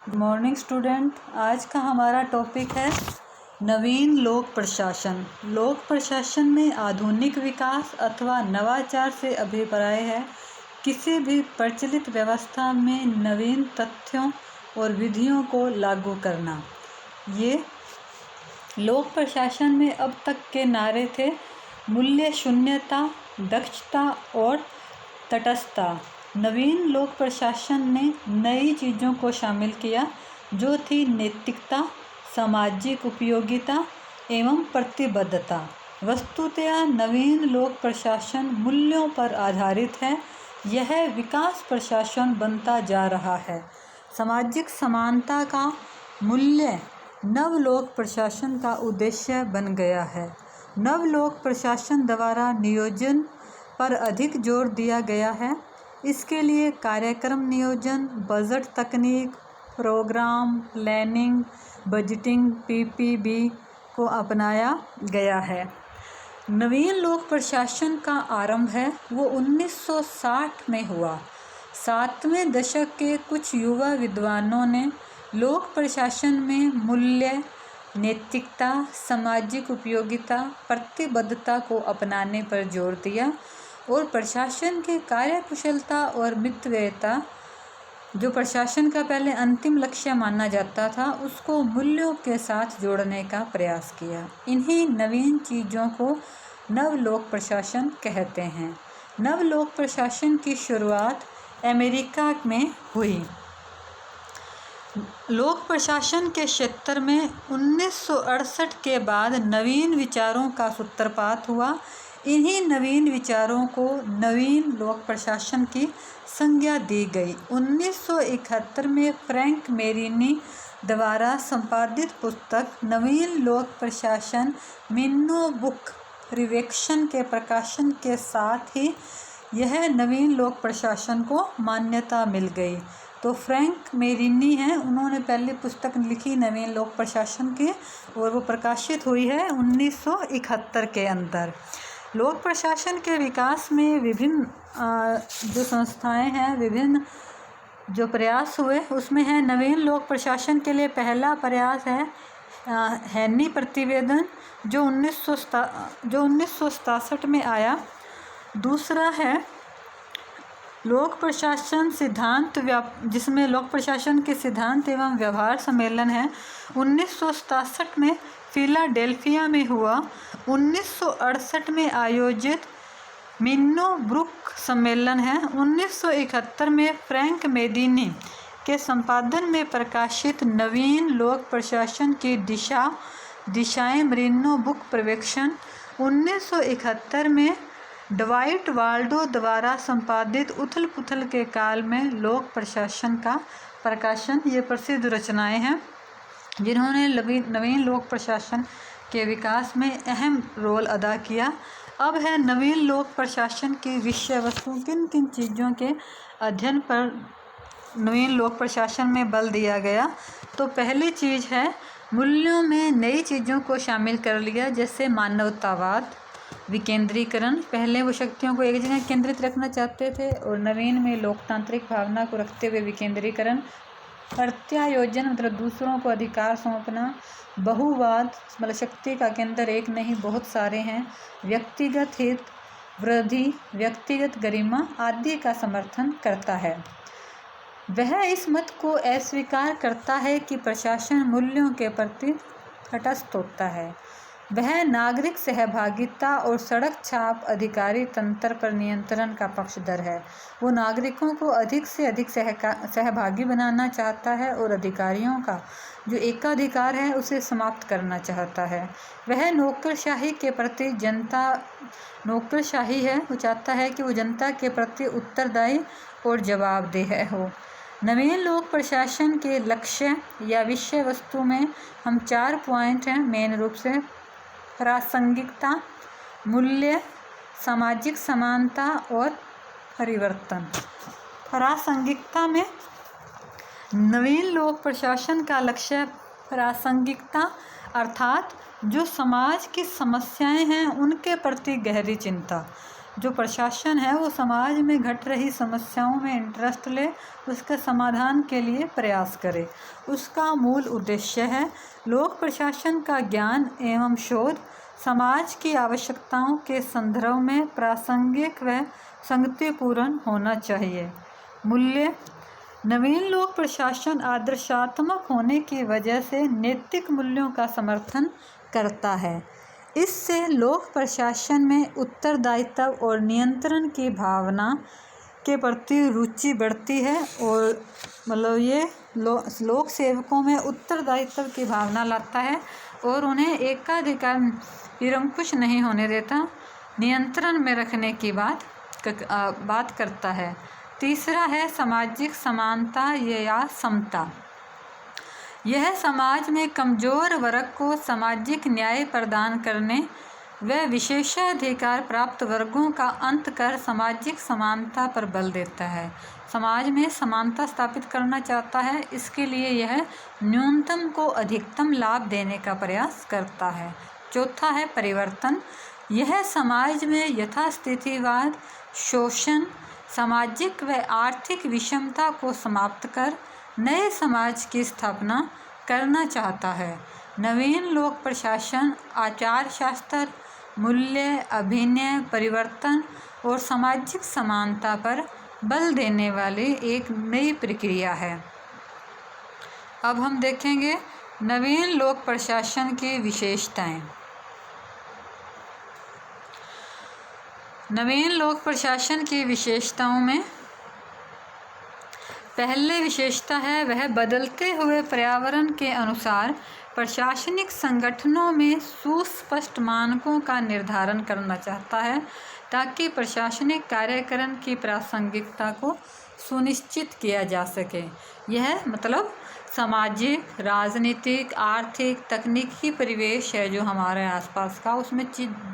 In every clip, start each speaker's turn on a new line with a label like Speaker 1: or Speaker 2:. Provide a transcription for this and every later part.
Speaker 1: Good morning student. आज का हमारा टॉपिक है नवीन लोक प्रशासन। लोक प्रशासन में आधुनिक विकास अथवा नवाचार से अभिप्राय है किसी भी प्रचलित व्यवस्था में नवीन तथ्यों और विधियों को लागू करना। ये लोक प्रशासन में अब तक के नारे थे मूल्य शून्यता, दक्षता और तटस्थता। नवीन लोक प्रशासन ने नई चीज़ों को शामिल किया जो थी नैतिकता, सामाजिक उपयोगिता एवं प्रतिबद्धता। वस्तुतः नवीन लोक प्रशासन मूल्यों पर आधारित है। यह विकास प्रशासन बनता जा रहा है। सामाजिक समानता का मूल्य नव लोक प्रशासन का उद्देश्य बन गया है। नव लोक प्रशासन द्वारा नियोजन पर अधिक जोर दिया गया है। इसके लिए कार्यक्रम नियोजन, बजट तकनीक, प्रोग्राम प्लानिंग, बजटिंग, पीपीबी को अपनाया गया है। नवीन लोक प्रशासन का आरंभ है वो 1960 में हुआ। 7वें दशक के कुछ युवा विद्वानों ने लोक प्रशासन में मूल्य, नैतिकता, सामाजिक उपयोगिता, प्रतिबद्धता को अपनाने पर जोर दिया और प्रशासन की कार्यकुशलता और मितव्ययिता, जो प्रशासन का पहले अंतिम लक्ष्य माना जाता था, उसको मूल्यों के साथ जोड़ने का प्रयास किया। इन्हीं नवीन चीज़ों को नवलोक प्रशासन कहते हैं। नवलोक प्रशासन की शुरुआत अमेरिका में हुई। लोक प्रशासन के क्षेत्र में 1968 के बाद नवीन विचारों का सूत्रपात हुआ। इन्हीं नवीन विचारों को नवीन लोक प्रशासन की संज्ञा दी गई। 1971 में फ्रैंक मेरिनी द्वारा संपादित पुस्तक नवीन लोक प्रशासन मिन्नो बुक रिवेक्शन के प्रकाशन के साथ ही यह नवीन लोक प्रशासन को मान्यता मिल गई। तो फ्रैंक मेरिनी हैं, उन्होंने पहली पुस्तक लिखी नवीन लोक प्रशासन की और वो प्रकाशित हुई है 1971 के अंदर। लोक प्रशासन के विकास में विभिन्न जो संस्थाएं हैं, विभिन्न जो प्रयास हुए उसमें है नवीन लोक प्रशासन के लिए पहला प्रयास है हेनी प्रतिवेदन जो 1967 में आया। दूसरा है लोक प्रशासन सिद्धांत जिसमें लोक प्रशासन के सिद्धांत एवं व्यवहार सम्मेलन है, 1967 में फिलाडेल्फिया में हुआ। 1968 में आयोजित मिन्नो ब्रुक सम्मेलन है। 1971 में फ्रैंक मेदिनी के संपादन में प्रकाशित नवीन लोक प्रशासन की दिशाएं मिन्नो बुक पर्यवेक्षण। 1971 में डवाइट वाल्डो द्वारा संपादित उथल पुथल के काल में लोक प्रशासन का प्रकाशन। ये प्रसिद्ध रचनाएं हैं जिन्होंने नवीन लोक प्रशासन के विकास में अहम रोल अदा किया। अब है नवीन लोक प्रशासन की विषय वस्तु। किन किन चीज़ों के अध्ययन पर नवीन लोक प्रशासन में बल दिया गया। तो पहली चीज़ है मूल्यों में नई चीज़ों को शामिल कर लिया, जैसे मानवतावाद, विकेंद्रीकरण। पहले वो शक्तियों को एक जगह केंद्रित रखना चाहते थे और नवीन में लोकतांत्रिक भावना को रखते हुए विकेंद्रीकरण। प्रत्यायोजन मतलब दूसरों को अधिकार सौंपना। बहुवाद मतलब शक्ति का केंद्र एक नहीं बहुत सारे हैं। व्यक्तिगत हित, वृद्धि, व्यक्तिगत गरिमा आदि का समर्थन करता है। वह इस मत को अस्वीकार करता है कि प्रशासन मूल्यों के प्रति तटस्थ होता है। वह नागरिक सहभागिता और सड़क छाप अधिकारी तंत्र पर नियंत्रण का पक्षधर है। वो नागरिकों को अधिक से अधिक सहभागी बनाना चाहता है और अधिकारियों का जो एकाधिकार है उसे समाप्त करना चाहता है। वह नौकरशाही के प्रति नौकरशाही है। वो चाहता है कि वो जनता के प्रति उत्तरदायी और जवाबदेह हो। नवीन लोक प्रशासन के लक्ष्य या विषय वस्तु में हम 4 पॉइंट हैं मेन रूप से। प्रासंगिकता, मूल्य, सामाजिक समानता और परिवर्तन। प्रासंगिकता में नवीन लोक प्रशासन का लक्ष्य प्रासंगिकता अर्थात जो समाज की समस्याएं हैं उनके प्रति गहरी चिंता। जो प्रशासन है वो समाज में घट रही समस्याओं में इंटरेस्ट ले, उसके समाधान के लिए प्रयास करे। उसका मूल उद्देश्य है लोक प्रशासन का ज्ञान एवं शोध समाज की आवश्यकताओं के संदर्भ में प्रासंगिक व संगतिपूर्ण होना चाहिए। मूल्य: नवीन लोक प्रशासन आदर्शात्मक होने की वजह से नैतिक मूल्यों का समर्थन करता है। इससे लोक प्रशासन में उत्तरदायित्व और नियंत्रण की भावना के प्रति रुचि बढ़ती है और ये लोक सेवकों में उत्तरदायित्व की भावना लाता है और उन्हें एकाधिकार निरंकुश नहीं होने देता, नियंत्रण में रखने की बात करता है। तीसरा है सामाजिक समानता या समता। यह समाज में कमज़ोर वर्ग को सामाजिक न्याय प्रदान करने व विशेषाधिकार प्राप्त वर्गों का अंत कर सामाजिक समानता पर बल देता है। समाज में समानता स्थापित करना चाहता है, इसके लिए यह न्यूनतम को अधिकतम लाभ देने का प्रयास करता है। चौथा है परिवर्तन। यह समाज में यथास्थितिवाद, शोषण, सामाजिक व आर्थिक विषमता को समाप्त कर नए समाज की स्थापना करना चाहता है। नवीन लोक प्रशासन आचार शास्त्र, मूल्य, अभिनय, परिवर्तन और सामाजिक समानता पर बल देने वाली एक नई प्रक्रिया है। अब हम देखेंगे नवीन लोक प्रशासन की विशेषताएं। नवीन लोक प्रशासन की विशेषताओं में पहले विशेषता है वह बदलते हुए पर्यावरण के अनुसार प्रशासनिक संगठनों में सुस्पष्ट मानकों का निर्धारण करना चाहता है ताकि प्रशासनिक कार्यक्रम की प्रासंगिकता को सुनिश्चित किया जा सके। यह सामाजिक, राजनीतिक, आर्थिक, तकनीकी परिवेश है जो हमारे आसपास का, उसमें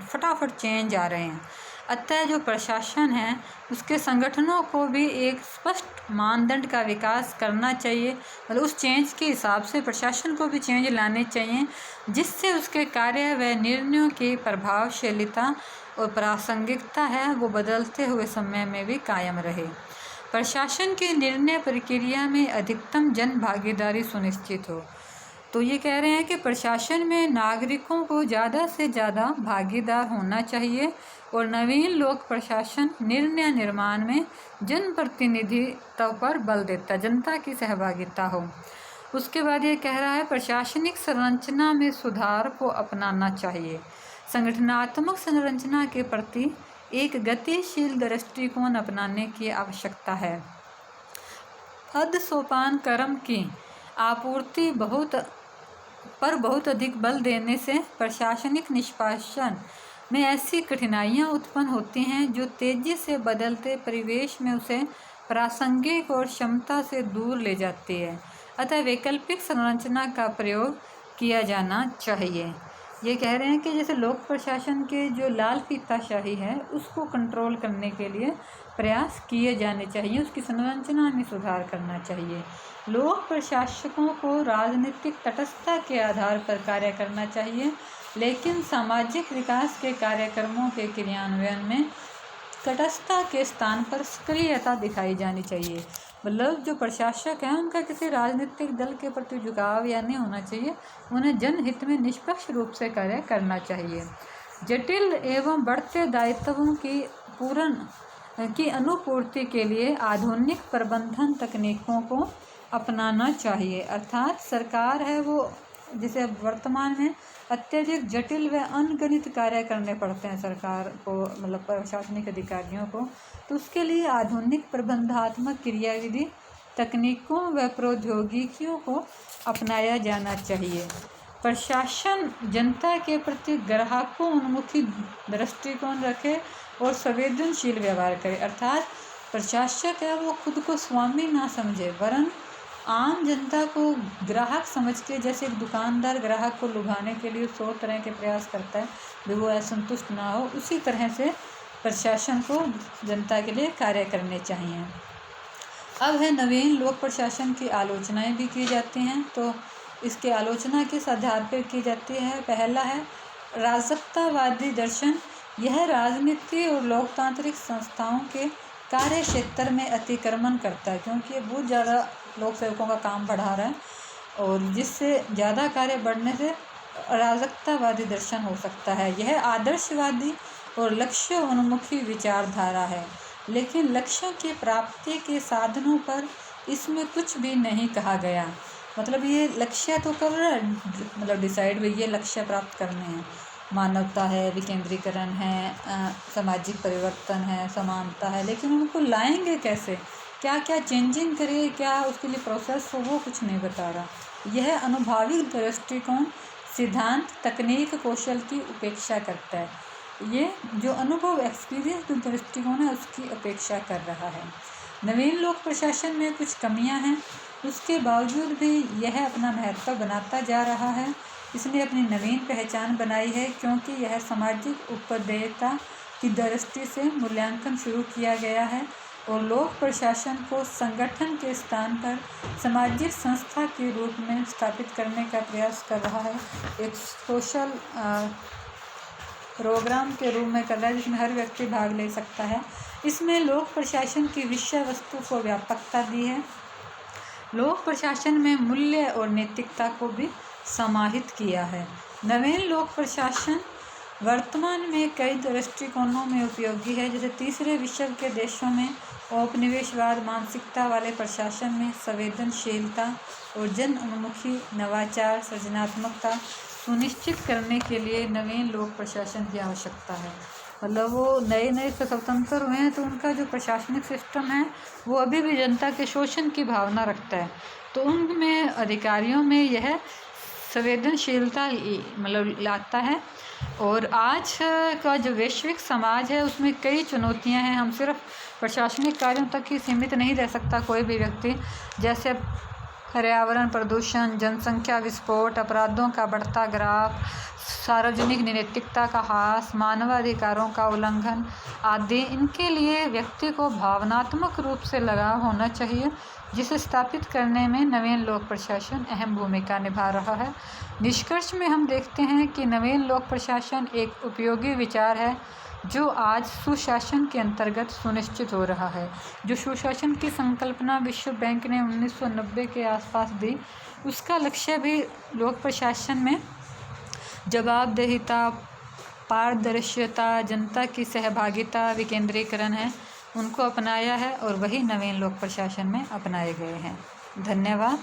Speaker 1: फटाफट चेंज आ रहे हैं। अतः जो प्रशासन है उसके संगठनों को भी एक स्पष्ट मानदंड का विकास करना चाहिए, उस चेंज के हिसाब से प्रशासन को भी चेंज लाने चाहिए जिससे उसके कार्य व निर्णयों की प्रभावशीलता और प्रासंगिकता है वो बदलते हुए समय में भी कायम रहे। प्रशासन की निर्णय प्रक्रिया में अधिकतम जन भागीदारी सुनिश्चित हो। तो ये कह रहे हैं कि प्रशासन में नागरिकों को ज़्यादा से ज़्यादा भागीदार होना चाहिए और नवीन लोक प्रशासन निर्णय निर्माण में जनप्रतिनिधित्व पर बल देता, जनता की सहभागिता हो। उसके बाद ये कह रहा है प्रशासनिक संरचना में सुधार को अपनाना चाहिए। संगठनात्मक संरचना के प्रति एक गतिशील दृष्टिकोण अपनाने की आवश्यकता है। पद सोपान क्रम की आपूर्ति बहुत अधिक बल देने से प्रशासनिक निष्पादन में ऐसी कठिनाइयां उत्पन्न होती हैं जो तेजी से बदलते परिवेश में उसे प्रासंगिक और क्षमता से दूर ले जाती है। अतः वैकल्पिक संरचना का प्रयोग किया जाना चाहिए। ये कह रहे हैं कि जैसे लोक प्रशासन के जो लाल फीताशाही है उसको कंट्रोल करने के लिए प्रयास किए जाने चाहिए, उसकी संरचना में सुधार करना चाहिए। लोक प्रशासकों को राजनीतिक तटस्थता के आधार पर कार्य करना चाहिए, लेकिन सामाजिक विकास के कार्यक्रमों के क्रियान्वयन में तटस्थता के स्थान पर सक्रियता दिखाई जानी चाहिए। जो प्रशासक हैं उनका किसी राजनीतिक दल के प्रति झुकाव या नहीं होना चाहिए, उन्हें जनहित में निष्पक्ष रूप से कार्य करना चाहिए। जटिल एवं बढ़ते दायित्वों की अनुपूर्ति के लिए आधुनिक प्रबंधन तकनीकों को अपनाना चाहिए। अर्थात सरकार है वो जिसे वर्तमान में अत्यधिक जटिल व अनगणित कार्य करने पड़ते हैं सरकार को, प्रशासनिक अधिकारियों को, तो उसके लिए आधुनिक प्रबंधात्मक क्रियाविधि तकनीकों व प्रौद्योगिकियों को अपनाया जाना चाहिए। प्रशासन जनता के प्रति ग्राहकों उन्मुखी दृष्टिकोण रखे और संवेदनशील व्यवहार करे। अर्थात प्रशासक है वो खुद को स्वामी ना समझे वरन आम जनता को ग्राहक समझ के, जैसे एक दुकानदार ग्राहक को लुभाने के लिए 100 तरह के प्रयास करता है भी वो असंतुष्ट ना हो, उसी तरह से प्रशासन को जनता के लिए कार्य करने चाहिए। अब है नवीन लोक प्रशासन की आलोचनाएं भी की जाती हैं, तो इसकी आलोचना किस आधार पर की जाती है। पहला है राजसत्तावादी दर्शन। यह राजनीति और लोकतांत्रिक संस्थाओं के कार्य क्षेत्र में अतिक्रमण करता है, क्योंकि ये बहुत ज़्यादा लोक सेवकों का काम बढ़ा रहा है और जिससे ज़्यादा कार्य बढ़ने से अराजकतावादी दर्शन हो सकता है। यह आदर्शवादी और लक्ष्य उन्मुखी विचारधारा है, लेकिन लक्ष्यों की प्राप्ति के साधनों पर इसमें कुछ भी नहीं कहा गया। मतलब ये लक्ष्य तो कर रहा है, मतलब डिसाइड भी ये लक्ष्य प्राप्त करने हैं, मानवता है, विकेंद्रीकरण है, सामाजिक परिवर्तन है, समानता है, लेकिन उनको लाएंगे कैसे, क्या क्या चेंजिंग करिए, क्या उसके लिए प्रोसेस हो, वो कुछ नहीं बता रहा। यह अनुभाविक दृष्टिकोण सिद्धांत, तकनीक, कौशल की उपेक्षा करता है। ये जो अनुभव एक्सपीरियंस जो दृष्टिकोण है उसकी अपेक्षा कर रहा है। नवीन लोक प्रशासन में कुछ कमियां हैं, उसके बावजूद भी यह अपना महत्व बनाता जा रहा है। इसने अपनी नवीन पहचान बनाई है, क्योंकि यह सामाजिक उपदेयता की दृष्टि से मूल्यांकन शुरू किया गया है और लोक प्रशासन को संगठन के स्थान पर सामाजिक संस्था के रूप में स्थापित करने का प्रयास कर रहा है। एक सोशल प्रोग्राम के रूप में कर रहा है जिसमें हर व्यक्ति भाग ले सकता है। इसमें लोक प्रशासन की विषय वस्तु को व्यापकता दी है। लोक प्रशासन में मूल्य और नैतिकता को भी समाहित किया है। नवीन लोक प्रशासन वर्तमान में कई दृष्टिकोणों में उपयोगी है, जैसे तीसरे विश्व के देशों में औपनिवेशवाद मानसिकता वाले प्रशासन में संवेदनशीलता और जन उन्मुखी नवाचार सृजनात्मकता सुनिश्चित करने के लिए नवीन लोक प्रशासन की आवश्यकता है। मतलब वो नए नए से स्वतंत्र हुए हैं तो उनका जो प्रशासनिक सिस्टम है वो अभी भी जनता के शोषण की भावना रखता है, तो उनमें अधिकारियों में यह संवेदनशीलता मतलब लाता है। और आज का जो वैश्विक समाज है उसमें कई चुनौतियां हैं। हम सिर्फ प्रशासनिक कार्यों तक ही सीमित नहीं रह सकता कोई भी व्यक्ति, जैसे पर्यावरण प्रदूषण, जनसंख्या विस्फोट, अपराधों का बढ़ता ग्राफ, सार्वजनिक नैतिकता का ह्रास, मानवाधिकारों का उल्लंघन आदि। इनके लिए व्यक्ति को भावनात्मक रूप से लगाव होना चाहिए, जिसे स्थापित करने में नवीन लोक प्रशासन अहम भूमिका निभा रहा है। निष्कर्ष में हम देखते हैं कि नवीन लोक प्रशासन एक उपयोगी विचार है जो आज सुशासन के अंतर्गत सुनिश्चित हो रहा है। जो सुशासन की संकल्पना विश्व बैंक ने 1990 के आसपास दी, उसका लक्ष्य भी लोक प्रशासन में जवाबदेहिता, पारदर्शिता, जनता की सहभागिता, विकेंद्रीकरण है, उनको अपनाया है और वही नवीन लोक प्रशासन में अपनाए गए हैं। धन्यवाद।